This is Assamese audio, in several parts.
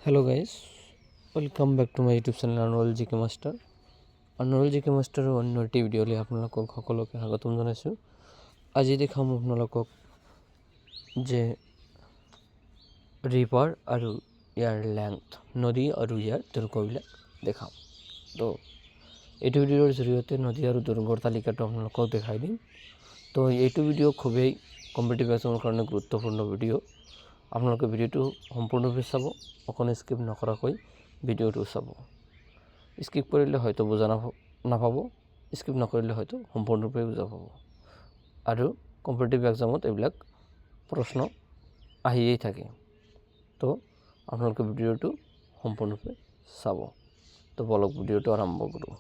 Hello guys, welcome back to my YouTube channel Anurul GK Master. Anurul GK Master অন্য একটি ভিডিঅ'লৈ আপোনালোকক সকলোকে স্বাগতম জনাইছোঁ। আজি দেখাম আপোনালোকক যে ৰিভাৰ আৰু ইয়াৰ লেংথ, নদী আৰু ইয়াৰ দৈৰ্ঘ্যবিলাক দেখাম। তো এইটো ভিডিঅ'ৰ জৰিয়তে নদী আৰু দৈৰ্ঘ্যৰ তালিকাটো আপোনালোকক দেখাই দিম। তো এইটো ভিডিঅ' খুবেই কম্পিটিটিভ এক্সামৰ কাৰণে গুৰুত্বপূৰ্ণ ভিডিঅ'। আপোনালোকে ভিডিঅ'টো সম্পূৰ্ণভাৱে চাব, অকণো স্কিপ নকৰাকৈ ভিডিঅ'টো চাব। স্কিপ কৰিলে হয়তো বুজা নাপাব, স্কিপ নকৰিলে হয়তো সম্পূৰ্ণৰূপে বুজা পাব। আৰু কম্পিটিটিভ এক্সামত এইবিলাক প্ৰশ্ন আহিয়েই থাকে। তো আপোনালোকে ভিডিঅ'টো সম্পূৰ্ণৰূপে চাব। তো বলক ভিডিঅ'টো আৰম্ভ কৰোঁ।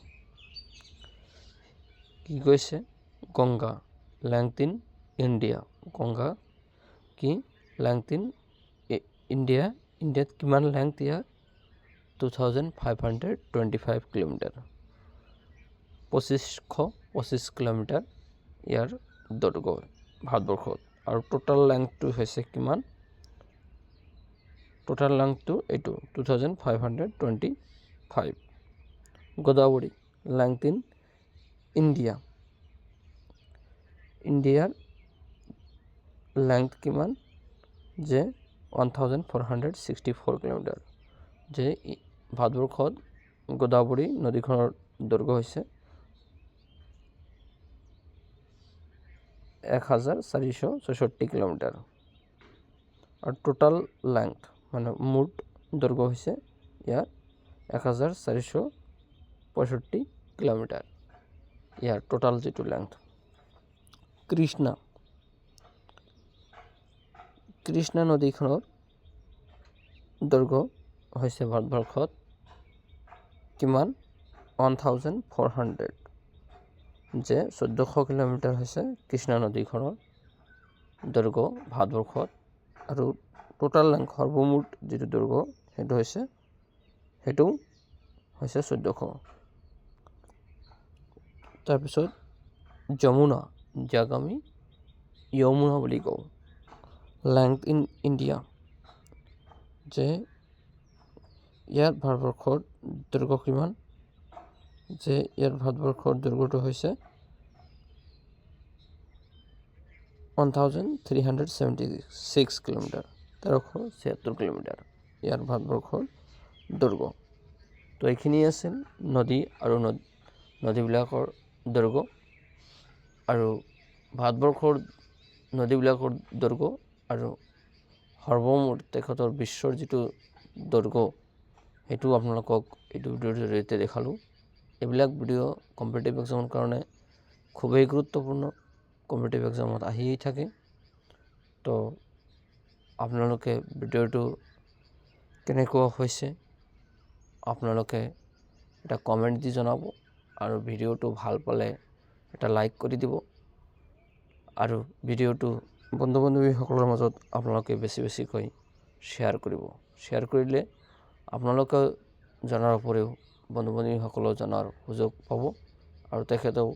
কি কৈছে? Ganga length in India. Ganga কি লেংথ ইন ইণ্ডিয়া, ইণ্ডিয়াত কিমান লেংথ ইয়াৰ? 2525 কিলোমিটাৰ, 2525 কিলোমিটাৰ ইয়াৰ দৈৰ্ঘ্য ভাৰতবৰ্ষত। আৰু টোটাল লেংথটো হৈছে কিমান? টোটাল লেংথটো এইটো 2525। গোদাবৰী লেংথ ইন ইণ্ডিয়া, ইণ্ডিয়াৰ লেংথ কিমান? যে 1464 কিলোমিটাৰ। যে ভাৰতবৰ্ষত গোদাবৰী নদীখনৰ দৈৰ্ঘ্য হৈছে 1466 কিলোমিটাৰ। আৰু টোটাল লেংথ মানে মুঠ দৈৰ্ঘ্য হৈছে ইয়াৰ 1465 কিলোমিটাৰ, ইয়াৰ টোটাল যিটো লেংথ। কৃষ্ণা নদীখনৰ দৈৰ্ঘ্য হৈছে ভাৰতবৰ্ষত কিমান? 1400। যে 1400 কিলোমিটাৰ হৈছে কৃষ্ণা নদীখনৰ দৈৰ্ঘ্য ভাৰতবৰ্ষত। আৰু টোটাল লেংথ সৰ্বমুঠ যিটো দৈৰ্ঘ্য সেইটো হৈছে 1400। তাৰপিছত যমুনা, যাক আমি য়মুনা বুলি কওঁ, লেংথ ইন ইণ্ডিয়া। যে ইয়াত ভাৰতবৰ্ষৰ দৈৰ্ঘ্য কিমান? যে ইয়াৰ ভাৰতবৰ্ষৰ দৈৰ্ঘ্যটো হৈছে 1376 কিলোমিটাৰ, 1376 কিলোমিটাৰ ইয়াৰ ভাৰতবৰ্ষৰ দৈৰ্ঘ্য। তো এইখিনি আছিল নদী আৰু নদীবিলাকৰ দৈৰ্ঘ্য আৰু ভাৰতবৰ্ষৰ নদীবিলাকৰ দৈৰ্ঘ্য আৰু সৰ্বমুঠ তেখেতৰ বিশ্বৰ যিটো দৈৰ্ঘ্য সেইটো আপোনালোকক এইটো ভিডিঅ'ৰ জৰিয়তে দেখালোঁ। এইবিলাক ভিডিঅ' কম্পিটিটিভ এক্সামৰ কাৰণে খুবেই গুৰুত্বপূৰ্ণ, কম্পিটিটিভ এক্সামত আহিয়েই থাকে। তো আপোনালোকে ভিডিঅ'টো কেনেকুৱা হৈছে আপোনালোকে এটা কমেণ্ট দি জনাব, আৰু ভিডিঅ'টো ভাল পালে এটা লাইক কৰি দিব, আৰু ভিডিঅ'টো বন্ধু বান্ধৱীসকলৰ মাজত আপোনালোকে বেছিকৈ শ্বেয়াৰ কৰিব। শ্বেয়াৰ কৰিলে আপোনালোকে জনাৰ উপৰিও বন্ধু বান্ধৱীসকলেও জনাৰ সুযোগ পাব, আৰু তেখেতেও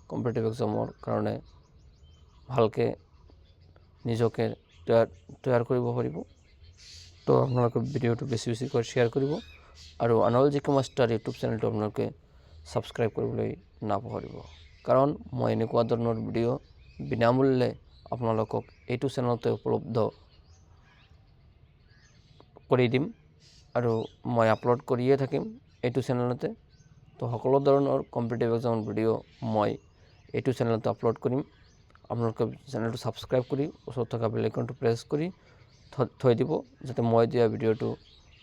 কম্পিটিটিভ এক্সামৰ কাৰণে ভালকৈ নিজকে তৈয়াৰ কৰিব পাৰিব। তো আপোনালোকে ভিডিঅ'টো বেছিকৈ শ্বেয়াৰ কৰিব, আৰু আনুৰুল GK মাষ্টাৰ ইউটিউব চেনেলটো আপোনালোকে ছাবস্ক্ৰাইব কৰিবলৈ নাপাহৰিব। কাৰণ মই এনেকুৱা ধৰণৰ ভিডিঅ' বিনামূল্যে আপোনালোকক এইটো চেনেলতে উপলব্ধ কৰি দিম, আৰু মই আপলোড কৰিয়ে থাকিম এইটো চেনেলতে। তো সকলো ধৰণৰ কম্পিটিটিভ এক্সামৰ ভিডিঅ' মই এইটো চেনেলতে আপলোড কৰিম। আপোনালোকে চেনেলটো ছাবস্ক্ৰাইব কৰি ওচৰত থকা বেল আইকনটো প্ৰেছ কৰি থৈ দিব, যাতে মই দিয়া ভিডিঅ'টো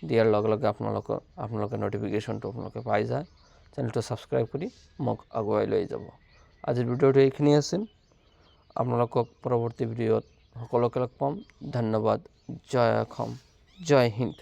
দিয়াৰ লগে লগে আপোনালোকে নটিফিকেশ্যনটো আপোনালোকে পাই যায়। চেনেলটো ছাবস্ক্ৰাইব কৰি মোক আগুৱাই লৈ যাব। আজিৰ ভিডিঅ'টো এইখিনি আছিল। আপোনালোকক পৰৱৰ্তী ভিডিঅ'ত সকলোকে লগ পাম। ধন্যবাদ। জয় অসম, জয় হিন্দ।